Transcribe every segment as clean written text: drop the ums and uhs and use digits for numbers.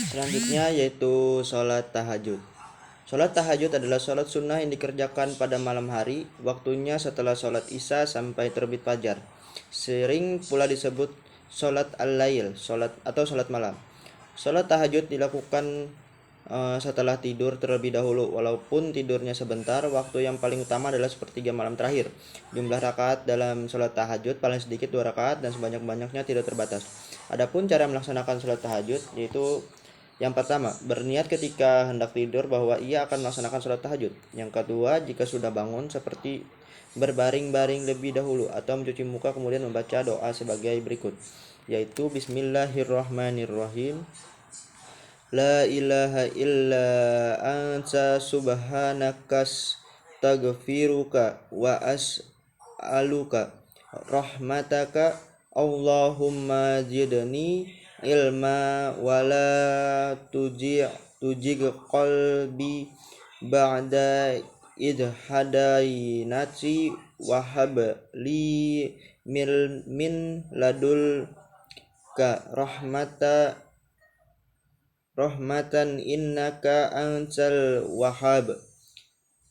Selanjutnya yaitu sholat tahajud. Sholat tahajud adalah sholat sunnah yang dikerjakan pada malam hari, waktunya setelah sholat isya sampai terbit fajar. Sering pula disebut sholat al-lail, sholat malam. Sholat tahajud dilakukan setelah tidur terlebih dahulu. Walaupun tidurnya sebentar, waktu yang paling utama adalah sepertiga malam terakhir. Jumlah rakaat dalam sholat tahajud paling sedikit 2 rakaat dan sebanyak-banyaknya tidak terbatas. Adapun cara melaksanakan sholat tahajud yaitu yang pertama, berniat ketika hendak tidur bahwa ia akan melaksanakan sholat tahajud. Yang kedua, jika sudah bangun seperti berbaring-baring lebih dahulu atau mencuci muka kemudian membaca doa sebagai berikut, yaitu Bismillahirrahmanirrahim. La ilaha illa anta subhanaka astaghfiruka wa as'aluka rahmataka Allahumma zidni ilma wala tujig qalbi ba'da id hadainati wahab li min ladulka rahmatan innaka antal wahhab.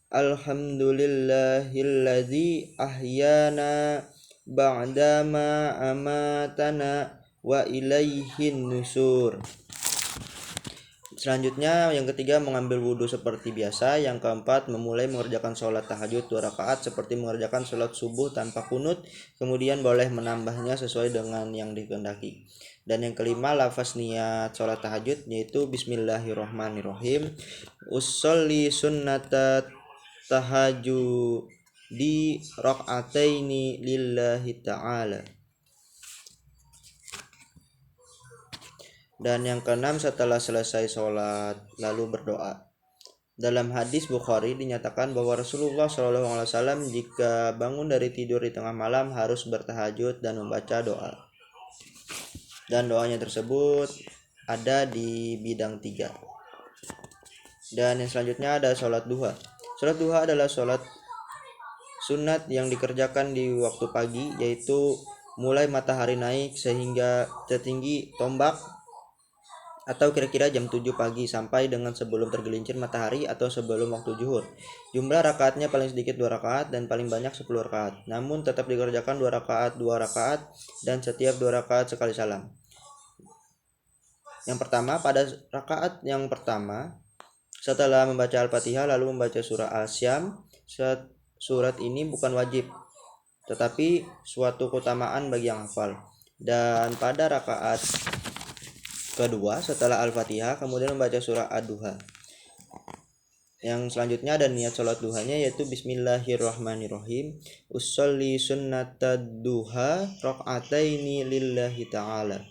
Alhamdulillahilladzi ahyana ba'dama amatana wa ilaihin nusur. Selanjutnya yang ketiga, mengambil wudhu seperti biasa. Yang keempat, memulai mengerjakan sholat tahajud 2 rakaat seperti mengerjakan sholat subuh tanpa kunut, kemudian boleh menambahnya sesuai dengan yang dikehendaki. Dan yang kelima, lafaz niat sholat tahajud yaitu Bismillahirrahmanirrahim. Usolli sunnata tahajudi rakaataini lillahi ta'ala. Dan yang keenam, setelah selesai sholat lalu berdoa. Dalam hadis Bukhari dinyatakan bahwa Rasulullah SAW jika bangun dari tidur di tengah malam harus bertahajud dan membaca doa. Dan doanya tersebut ada di bidang 3. Dan yang selanjutnya ada sholat duha. Sholat duha adalah sholat sunat yang dikerjakan di waktu pagi, yaitu mulai matahari naik sehingga setinggi tombak atau kira-kira jam 7 pagi sampai dengan sebelum tergelincir matahari atau sebelum waktu zuhur. Jumlah rakaatnya paling sedikit 2 rakaat dan paling banyak 10 rakaat. Namun tetap dikerjakan 2 rakaat dan setiap 2 rakaat sekali salam. Yang pertama, pada rakaat yang pertama setelah membaca Al-Fatihah lalu membaca surah Al-Syam. Surat ini bukan wajib, tetapi suatu keutamaan bagi yang hafal. Dan pada rakaat kedua setelah Al-Fatihah kemudian membaca surah Ad-Duha. Yang selanjutnya ada niat sholat duhanya yaitu Bismillahirrahmanirrahim. Usolli sunnata duha rakaataini lillahi ta'ala.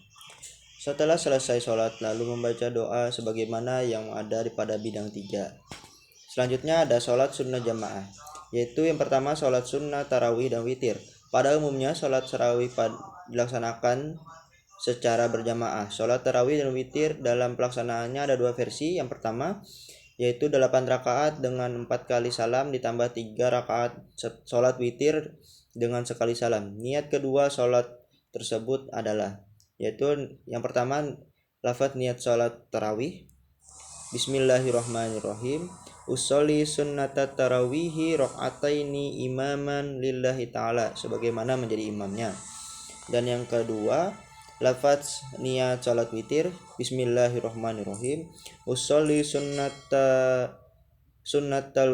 Setelah selesai sholat lalu membaca doa sebagaimana yang ada pada bidang 3. Selanjutnya ada sholat sunnah jamaah, yaitu yang pertama sholat sunnah tarawih dan witir. Pada umumnya sholat tarawih dilaksanakan secara berjamaah. Sholat tarawih dan witir dalam pelaksanaannya ada 2 versi. Yang pertama yaitu 8 rakaat dengan 4 kali salam ditambah 3 rakaat sholat witir dengan sekali salam. Niat kedua sholat tersebut adalah yaitu yang pertama lafaz niat sholat tarawih Bismillahirrahmanirrahim. Usolli sunnata tarawihi rakaataini imaman lillahi ta'ala, sebagaimana menjadi imamnya. Dan yang kedua lafaz niat salat witir Bismillahirrahmanirrahim. Usolli sunnatal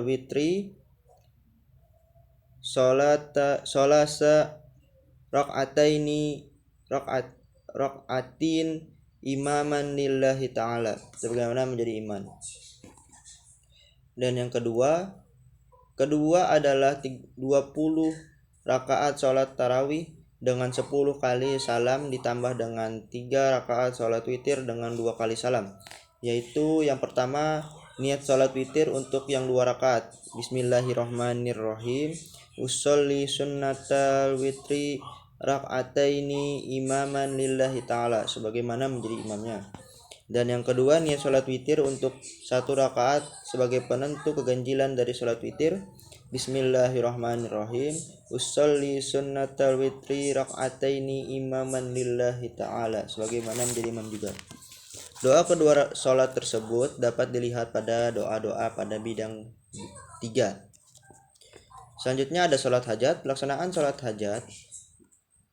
witri solasa rakaatin imaman lillahi ta'ala, sebagaimana menjadi iman. Dan yang kedua adalah 20 rakaat salat tarawih dengan 10 kali salam ditambah dengan 3 rakaat sholat witir dengan 2 kali salam. Yaitu yang pertama niat sholat witir untuk yang 2 rakaat Bismillahirrahmanirrahim. Usolli sunnatal witri rakaataini imaman lillahi ta'ala, sebagaimana menjadi imamnya. Dan yang kedua niat sholat witir untuk 1 rakaat sebagai penentu keganjilan dari sholat witir Bismillahirrahmanirrahim. Usolli sunnatal witri rakaataini imaman lillahi ta'ala, sebagaimana menjadi imam juga. Doa kedua sholat tersebut dapat dilihat pada doa-doa pada bidang 3. Selanjutnya ada sholat hajat. Pelaksanaan sholat hajat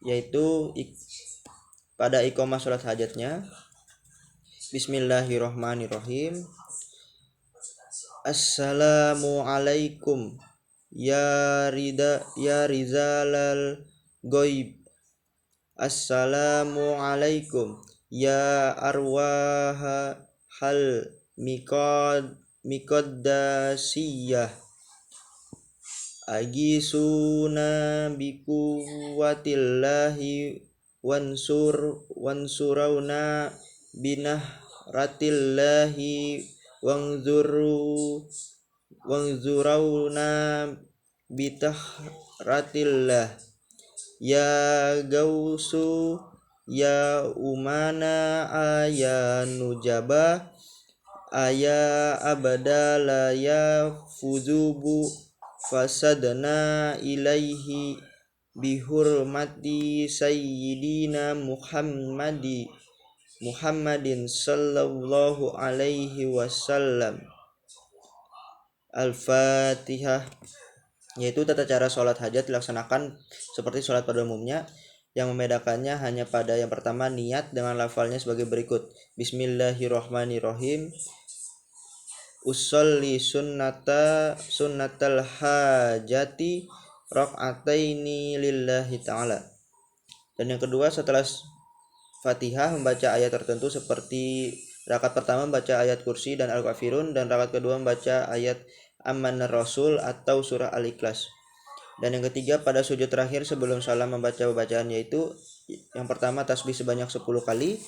yaitu pada iqamah sholat hajatnya Bismillahirrahmanirrahim. Assalamualaikum ya rizalal goib. Assalamualaikum ya arwaha hal miqaddasiyah. Agisuna bikuwatillahi wansuruna binahratillahi wangzurauna bitahratillah. Ya gausu ya umana aya nujaba aya abadala ya fuzubu fasadna ilaihi bihurmati sayyidina Muhammadin sallallahu alaihi wasallam. Al-Fatihah. Yaitu tata cara sholat hajat dilaksanakan seperti sholat pada umumnya. Yang membedakannya hanya pada yang pertama niat dengan lafalnya sebagai berikut. Bismillahirrahmanirrahim. Usolli sunnatal hajati rakaataini lillahi ta'ala. Dan yang kedua setelah Fatihah membaca ayat tertentu seperti rakaat pertama membaca ayat kursi dan al-kafirun, dan rakaat kedua membaca ayat Amanar Rasul atau surah Al-Ikhlas. Dan yang ketiga pada sujud terakhir sebelum salam membaca bacaan, yaitu yang pertama tasbih sebanyak 10 kali.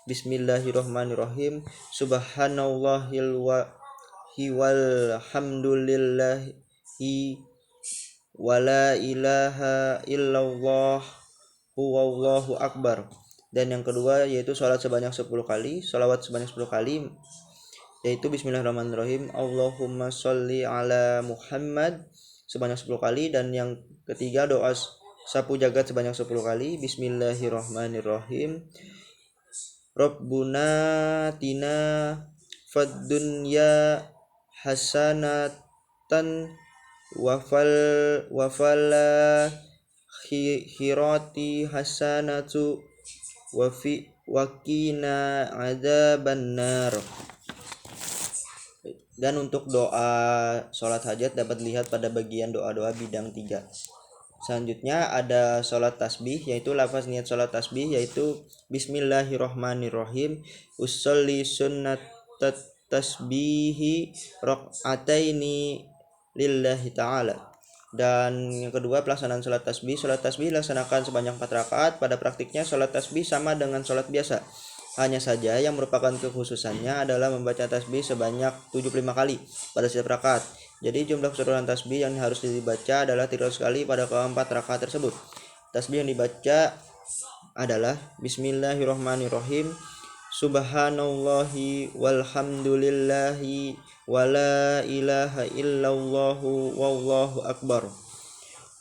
Bismillahirrahmanirrahim. Subhanallahil walhamdulillahi wala ilaha illallah huwallahu akbar. Dan yang kedua yaitu salat sebanyak 10 kali, salawat sebanyak 10 kali, yaitu Bismillahirrahmanirrahim. Allahumma sholli ala Muhammad sebanyak 10 kali. Dan yang ketiga doa sapu jagat sebanyak 10 kali. Bismillahirrahmanirrahim. Rabbuna tina fad dunya hasanatan wafala khirati hasanatu wakina adzabannar. Dan untuk doa sholat hajat dapat dilihat pada bagian doa-doa bidang 3. Selanjutnya ada sholat tasbih, yaitu lafaz niat sholat tasbih yaitu Bismillahirrahmanirrahim. Usolli sunnat tasbihi rakaataini lillahi ta'ala. Dan yang kedua pelaksanaan sholat tasbih. Sholat tasbih dilaksanakan sebanyak 4 rakaat. Pada praktiknya sholat tasbih sama dengan sholat biasa. Hanya saja yang merupakan kekhususannya adalah membaca tasbih sebanyak 75 kali pada setiap rakaat. Jadi jumlah keseluruhan tasbih yang harus dibaca adalah 300 kali pada keempat rakaat tersebut. Tasbih yang dibaca adalah Bismillahirrahmanirrahim. Subhanallahi walhamdulillahi wala ilaha illallahu wallahu akbar.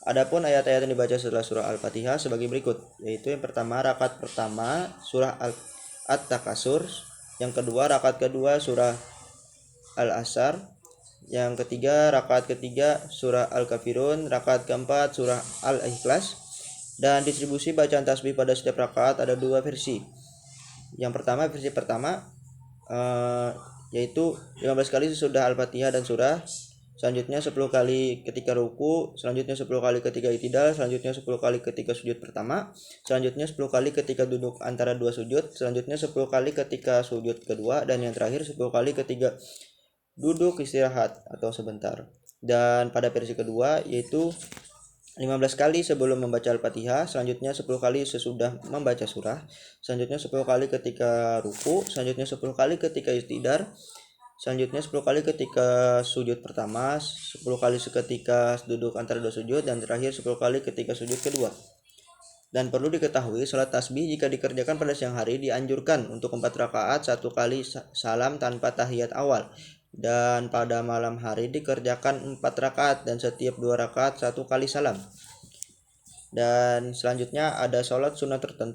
Adapun ayat-ayat yang dibaca setelah surah Al-Fatihah sebagai berikut, yaitu yang pertama rakaat pertama surah At-Takasur, yang kedua rakaat kedua surah Al-Asr, yang ketiga rakaat ketiga surah Al-Kafirun, rakaat keempat surah Al-Ikhlas. Dan distribusi bacaan tasbih pada setiap rakaat ada 2 versi. Yang pertama versi pertama yaitu 15 kali sesudah Al-Fatihah dan surah, selanjutnya 10 kali ketika ruku, selanjutnya 10 kali ketika i'tidal, selanjutnya 10 kali ketika sujud pertama, selanjutnya 10 kali ketika duduk antara 2 sujud, selanjutnya 10 kali ketika sujud kedua, dan yang terakhir 10 kali ketika duduk istirahat atau sebentar. Dan pada versi kedua yaitu 15 kali sebelum membaca Al-Fatihah, selanjutnya 10 kali sesudah membaca surah, selanjutnya 10 kali ketika ruku, selanjutnya 10 kali ketika i'tidal, selanjutnya 10 kali ketika sujud pertama, 10 kali ketika duduk antara 2 sujud, dan terakhir 10 kali ketika sujud kedua. Dan perlu diketahui sholat tasbih jika dikerjakan pada siang hari dianjurkan untuk 4 rakaat 1 kali salam tanpa tahiyat awal, dan pada malam hari dikerjakan 4 rakaat dan setiap 2 rakaat 1 kali salam. Dan selanjutnya ada sholat sunnah tertentu